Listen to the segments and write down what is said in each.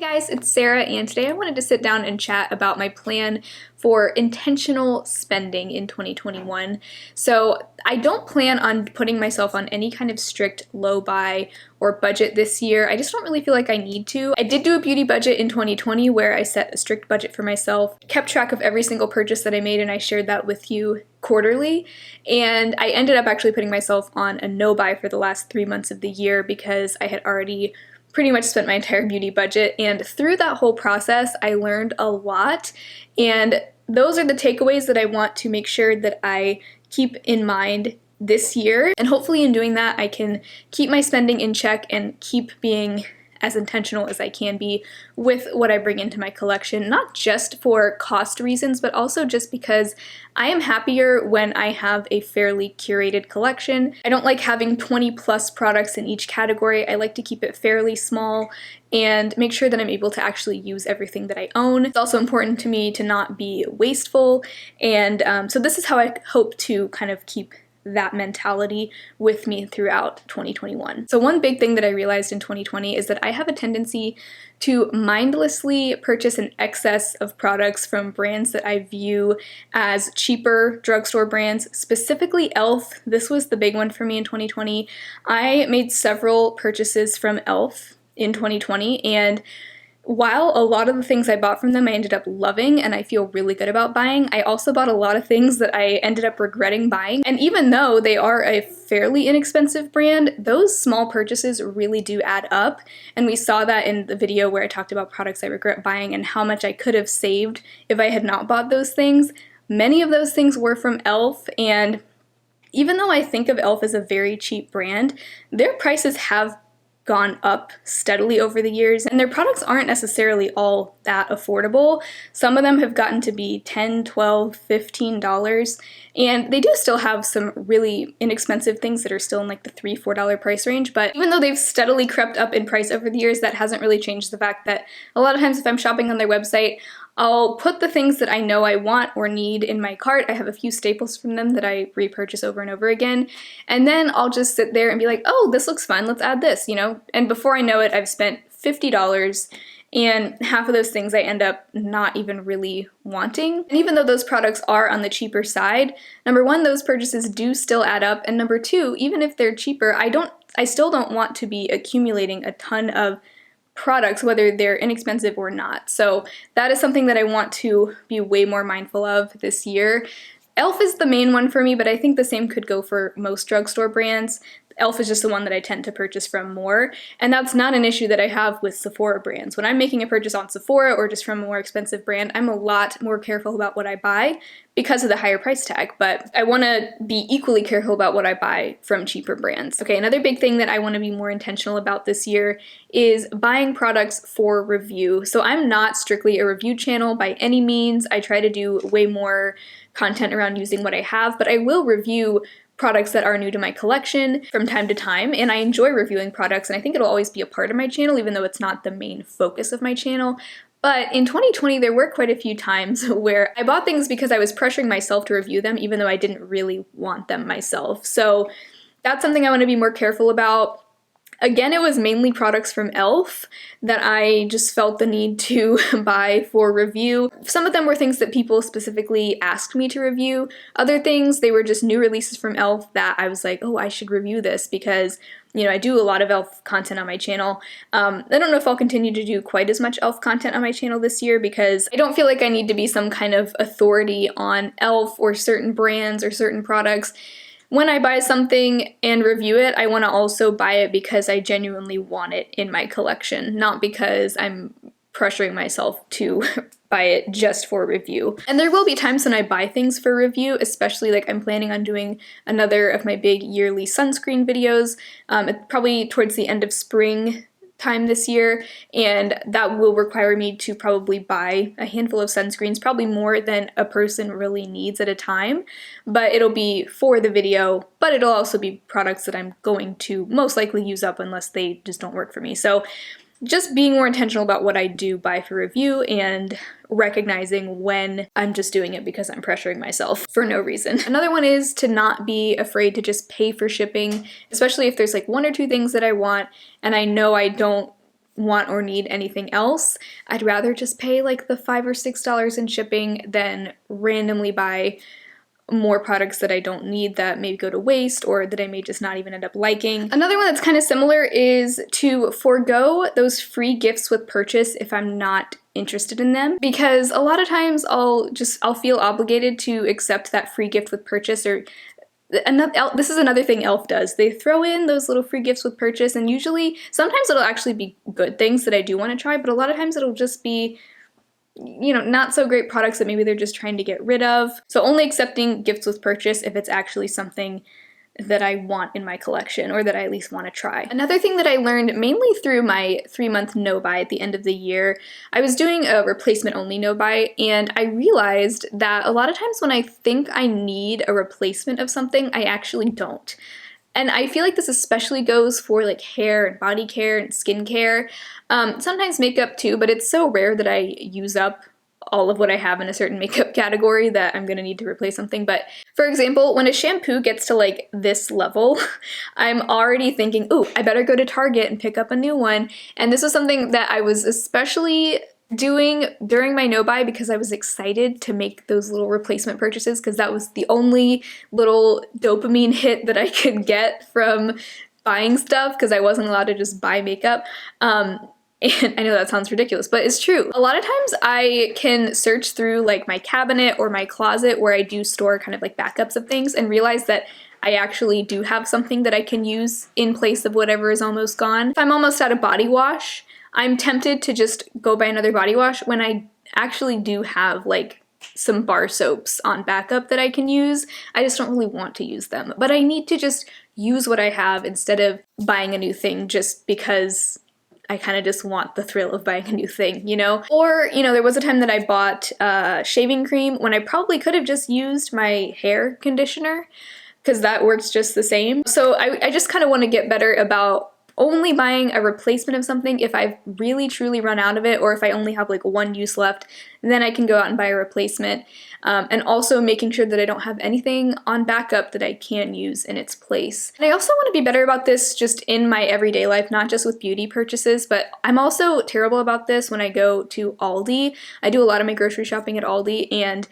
Guys, it's Sarah, and today I wanted to sit down and chat about my plan for intentional spending in 2021. So I don't plan on putting myself on any kind of strict low buy or budget this year. I just don't really feel like I need to. I did do a beauty budget in 2020 where I set a strict budget for myself, kept track of every single purchase that I made, and I shared that with you quarterly. And I ended up actually putting myself on a no buy for the last 3 months of the year because I had already pretty much spent my entire beauty budget, and through that whole process I learned a lot, and those are the takeaways that I want to make sure that I keep in mind this year, and hopefully in doing that I can keep my spending in check and keep being as intentional as I can be with what I bring into my collection, not just for cost reasons, but also just because I am happier when I have a fairly curated collection. I don't like having 20 plus products in each category. I like to keep it fairly small and make sure that I'm able to actually use everything that I own. It's also important to me to not be wasteful, and so this is how I hope to kind of keep that mentality with me throughout 2021. So one big thing that I realized in 2020 is that I have a tendency to mindlessly purchase an excess of products from brands that I view as cheaper drugstore brands, specifically e.l.f. This was the big one for me in 2020. I made several purchases from e.l.f. in 2020, and while a lot of the things I bought from them I ended up loving and I feel really good about buying, I also bought a lot of things that I ended up regretting buying. And even though they are a fairly inexpensive brand, those small purchases really do add up. And we saw that in the video where I talked about products I regret buying and how much I could have saved if I had not bought those things. Many of those things were from e.l.f. and even though I think of e.l.f. as a very cheap brand, their prices have gone up steadily over the years, and their products aren't necessarily all that affordable. Some of them have gotten to be $10, $12, $15, and they do still have some really inexpensive things that are still in like the $3, $4 price range, but even though they've steadily crept up in price over the years, that hasn't really changed the fact that a lot of times if I'm shopping on their website, I'll put the things that I know I want or need in my cart. I have a few staples from them that I repurchase over and over again. And then I'll just sit there and be like, oh, this looks fun, let's add this, you know? And before I know it, I've spent $50, and half of those things I end up not even really wanting. And even though those products are on the cheaper side, number one, those purchases do still add up, and number two, even if they're cheaper, I still don't want to be accumulating a ton of products, whether they're inexpensive or not. So that is something that I want to be way more mindful of this year. e.l.f. is the main one for me, but I think the same could go for most drugstore brands. e.l.f. is just the one that I tend to purchase from more, and that's not an issue that I have with Sephora brands. When I'm making a purchase on Sephora or just from a more expensive brand, I'm a lot more careful about what I buy because of the higher price tag, but I want to be equally careful about what I buy from cheaper brands. Okay, another big thing that I want to be more intentional about this year is buying products for review. So I'm not strictly a review channel by any means. I try to do way more content around using what I have, but I will review products that are new to my collection from time to time, and I enjoy reviewing products, and I think it'll always be a part of my channel even though it's not the main focus of my channel. But in 2020 there were quite a few times where I bought things because I was pressuring myself to review them even though I didn't really want them myself. So that's something I want to be more careful about. Again, it was mainly products from e.l.f. that I just felt the need to buy for review. Some of them were things that people specifically asked me to review. Other things, they were just new releases from e.l.f. that I was like, oh, I should review this because, you know, I do a lot of e.l.f. content on my channel. I don't know if I'll continue to do quite as much e.l.f. content on my channel this year because I don't feel like I need to be some kind of authority on e.l.f. or certain brands or certain products. When I buy something and review it, I want to also buy it because I genuinely want it in my collection, not because I'm pressuring myself to buy it just for review. And there will be times when I buy things for review, especially like I'm planning on doing another of my big yearly sunscreen videos, probably towards the end of spring time this year, and that will require me to probably buy a handful of sunscreens, probably more than a person really needs at a time, but it'll be for the video, but it'll also be products that I'm going to most likely use up unless they just don't work for me. So just being more intentional about what I do buy for review and recognizing when I'm just doing it because I'm pressuring myself for no reason. Another one is to not be afraid to just pay for shipping, especially if there's like one or two things that I want and I know I don't want or need anything else. I'd rather just pay like the $5 or $6 in shipping than randomly buy more products that I don't need that maybe go to waste or that I may just not even end up liking. Another one that's kind of similar is to forego those free gifts with purchase if I'm not interested in them, because a lot of times I'll feel obligated to accept that free gift with purchase. Or this is another thing e.l.f. does. They throw in those little free gifts with purchase, and usually, sometimes it'll actually be good things that I do want to try, but a lot of times it'll just be, you know, not so great products that maybe they're just trying to get rid of. So only accepting gifts with purchase if it's actually something that I want in my collection or that I at least want to try. Another thing that I learned mainly through my 3-month no-buy at the end of the year, I was doing a replacement only no-buy, and I realized that a lot of times when I think I need a replacement of something, I actually don't. And I feel like this especially goes for like hair and body care and skincare. Sometimes makeup too, but it's so rare that I use up all of what I have in a certain makeup category that I'm gonna need to replace something. But for example, when a shampoo gets to like this level, I'm already thinking, ooh, I better go to Target and pick up a new one. And this was something that I was especially doing during my no-buy because I was excited to make those little replacement purchases, because that was the only little dopamine hit that I could get from buying stuff, because I wasn't allowed to just buy makeup. And I know that sounds ridiculous, but it's true. A lot of times I can search through like my cabinet or my closet where I do store kind of like backups of things and realize that I actually do have something that I can use in place of whatever is almost gone. If I'm almost out of body wash, I'm tempted to just go buy another body wash when I actually do have like some bar soaps on backup that I can use. I just don't really want to use them, but I need to just use what I have instead of buying a new thing just because I kind of just want the thrill of buying a new thing, you know? Or, you know, there was a time that I bought shaving cream when I probably could have just used my hair conditioner, because that works just the same. So I just kind of want to get better about only buying a replacement of something if I've really truly run out of it, or if I only have like one use left, then I can go out and buy a replacement. And also making sure that I don't have anything on backup that I can use in its place. And I also want to be better about this just in my everyday life, not just with beauty purchases, but I'm also terrible about this when I go to Aldi. I do a lot of my grocery shopping at Aldi, and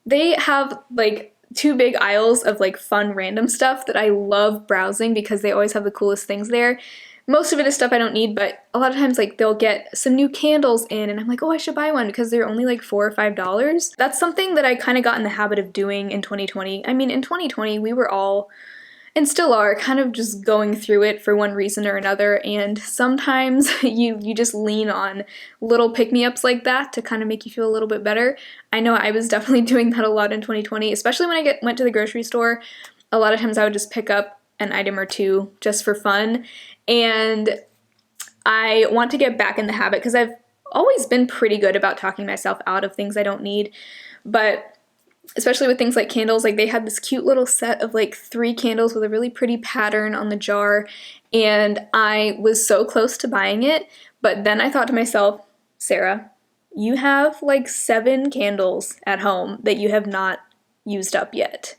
they have like 2 big aisles of like fun random stuff that I love browsing because they always have the coolest things there. Most of it is stuff I don't need, but a lot of times like they'll get some new candles in and I'm like, oh, I should buy one because they're only like $4 or $5. That's something that I kind of got in the habit of doing in 2020. I mean, in 2020 we were all, and still are, kind of just going through it for one reason or another, and sometimes you just lean on little pick-me-ups like that to kind of make you feel a little bit better. I know I was definitely doing that a lot in 2020, especially when I went to the grocery store. A lot of times I would just pick up an item or two just for fun, and I want to get back in the habit because I've always been pretty good about talking myself out of things I don't need, but especially with things like candles, like they had this cute little set of like 3 candles with a really pretty pattern on the jar, and I was so close to buying it, but then I thought to myself, Sarah, you have like 7 candles at home that you have not used up yet.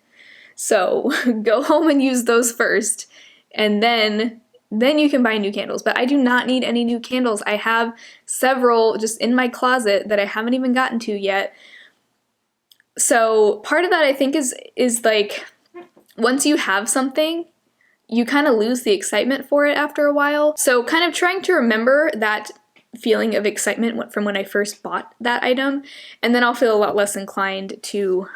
So go home and use those first, and then you can buy new candles. But I do not need any new candles. I have several just in my closet that I haven't even gotten to yet. So part of that I think is like, once you have something, you kind of lose the excitement for it after a while. So kind of trying to remember that feeling of excitement from when I first bought that item, and then I'll feel a lot less inclined to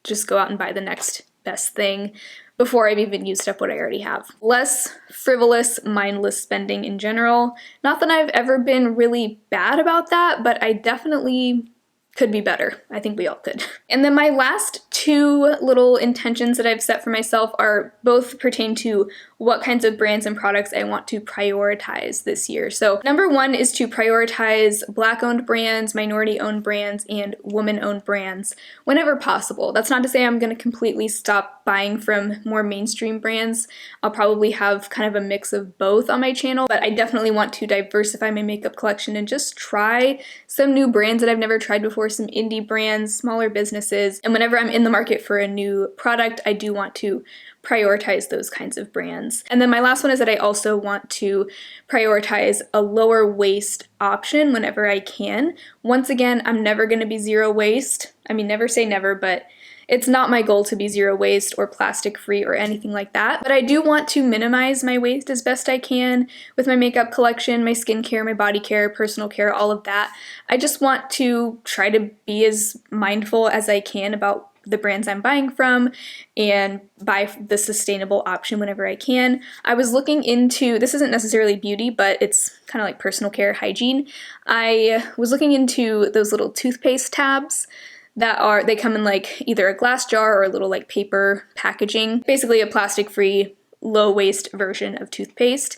just go out and buy the next best thing before I've even used up what I already have. Less frivolous, mindless spending in general. Not that I've ever been really bad about that, but I definitely could be better. I think we all could. And then my last 2 little intentions that I've set for myself are both pertain to what kinds of brands and products I want to prioritize this year. So number 1 is to prioritize Black-owned brands, minority-owned brands, and woman-owned brands whenever possible. That's not to say I'm going to completely stop buying from more mainstream brands. I'll probably have kind of a mix of both on my channel, but I definitely want to diversify my makeup collection and just try some new brands that I've never tried before, some indie brands, smaller businesses. And whenever I'm in the market for a new product, I do want to prioritize those kinds of brands. And then my last one is that I also want to prioritize a lower waste option whenever I can. Once again, I'm never going to be zero waste. I mean, never say never, but it's not my goal to be zero waste or plastic free or anything like that. But I do want to minimize my waste as best I can with my makeup collection, my skincare, my body care, personal care, all of that. I just want to try to be as mindful as I can about the brands I'm buying from and buy the sustainable option whenever I can. I was looking into, this isn't necessarily beauty, but it's kind of like personal care, hygiene. I was looking into those little toothpaste tabs that they come in like either a glass jar or a little like paper packaging, basically a plastic-free, low-waste version of toothpaste.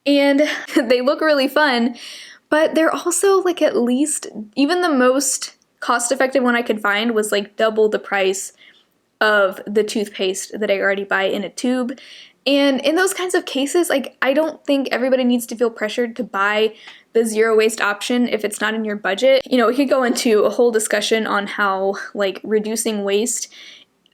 And they look really fun, but they're also like at least, even the most cost-effective one I could find was like double the price of the toothpaste that I already buy in a tube. And in those kinds of cases, like, I don't think everybody needs to feel pressured to buy the zero waste option if it's not in your budget. You know, we could go into a whole discussion on how like reducing waste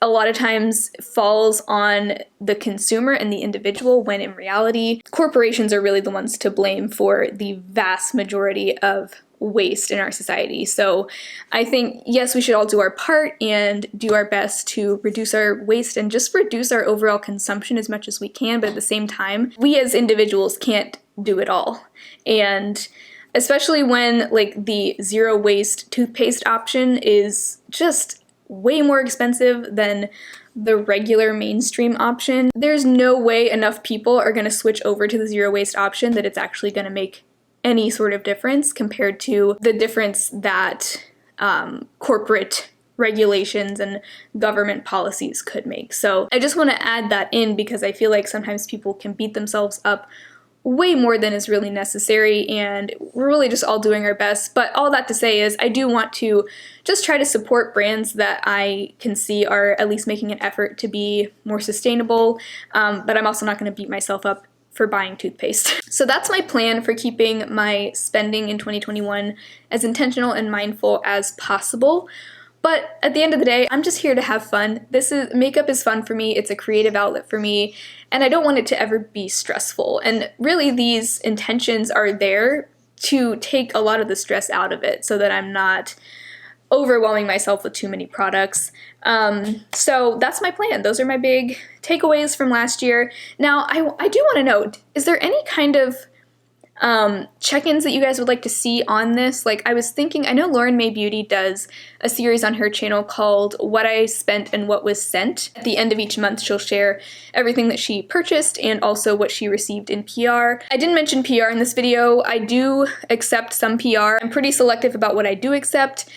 a lot of times falls on the consumer and the individual, when in reality, corporations are really the ones to blame for the vast majority of waste in our society. So I think, yes, we should all do our part and do our best to reduce our waste and just reduce our overall consumption as much as we can, but at the same time, we as individuals can't do it all. And especially when like the zero waste toothpaste option is just way more expensive than the regular mainstream option, there's no way enough people are going to switch over to the zero waste option that it's actually going to make any sort of difference compared to the difference that corporate regulations and government policies could make. So I just want to add that in because I feel like sometimes people can beat themselves up way more than is really necessary, and we're really just all doing our best. But all that to say is I do want to just try to support brands that I can see are at least making an effort to be more sustainable, but I'm also not going to beat myself up for buying toothpaste. So that's my plan for keeping my spending in 2021 as intentional and mindful as possible. But at the end of the day, I'm just here to have fun. Makeup is fun for me. It's a creative outlet for me, and I don't want it to ever be stressful. And really, these intentions are there to take a lot of the stress out of it so that I'm not overwhelming myself with too many products. So that's my plan. Those are my big takeaways from last year. Now, I do want to know, is there any kind of check-ins that you guys would like to see on this? Like, I was thinking, I know Lauren May Beauty does a series on her channel called What I Spent and What Was Sent. At the end of each month, she'll share everything that she purchased and also what she received in PR. I didn't mention PR in this video. I do accept some PR. I'm pretty selective about what I do accept.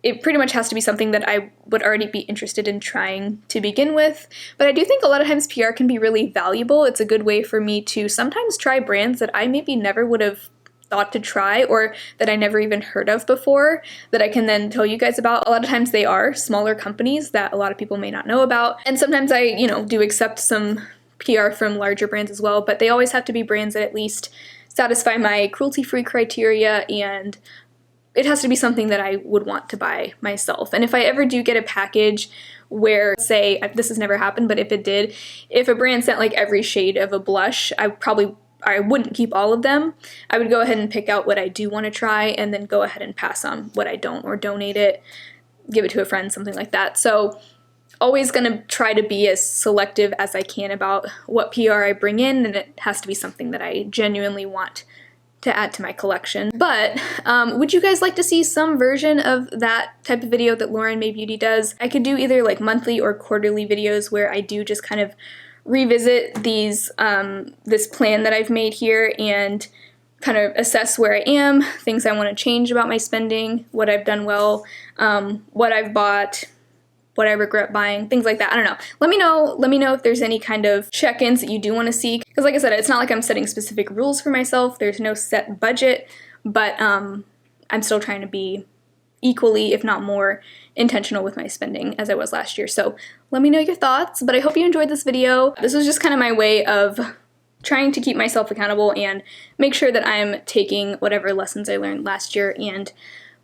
It pretty much has to be something that I would already be interested in trying to begin with. But I do think a lot of times PR can be really valuable. It's a good way for me to sometimes try brands that I maybe never would have thought to try or that I never even heard of before that I can then tell you guys about. A lot of times they are smaller companies that a lot of people may not know about. And sometimes I, do accept some PR from larger brands as well, but they always have to be brands that at least satisfy my cruelty-free criteria, and it has to be something that I would want to buy myself. And if I ever do get a package where, say, this has never happened, but if it did, if a brand sent like every shade of a blush, I wouldn't keep all of them. I would go ahead and pick out what I do want to try and then go ahead and pass on what I don't, or donate it, give it to a friend, something like that. So always gonna try to be as selective as I can about what PR I bring in, and it has to be something that I genuinely want to add to my collection. But would you guys like to see some version of that type of video that Lauren May Beauty does? I could do either like monthly or quarterly videos where I do just kind of revisit this plan that I've made here and kind of assess where I am, things I want to change about my spending, what I've done well, what I've bought, what I regret buying, things like that. I don't know. Let me know if there's any kind of check-ins that you do want to see. Because like I said, it's not like I'm setting specific rules for myself. There's no set budget, but I'm still trying to be equally, if not more, intentional with my spending as I was last year. So let me know your thoughts, but I hope you enjoyed this video. This was just kind of my way of trying to keep myself accountable and make sure that I'm taking whatever lessons I learned last year and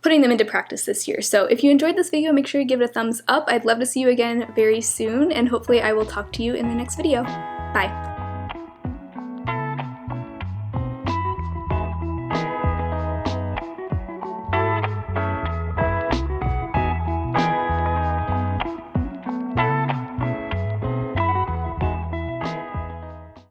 putting them into practice this year. So if you enjoyed this video, make sure you give it a thumbs up. I'd love to see you again very soon, and hopefully I will talk to you in the next video. Bye.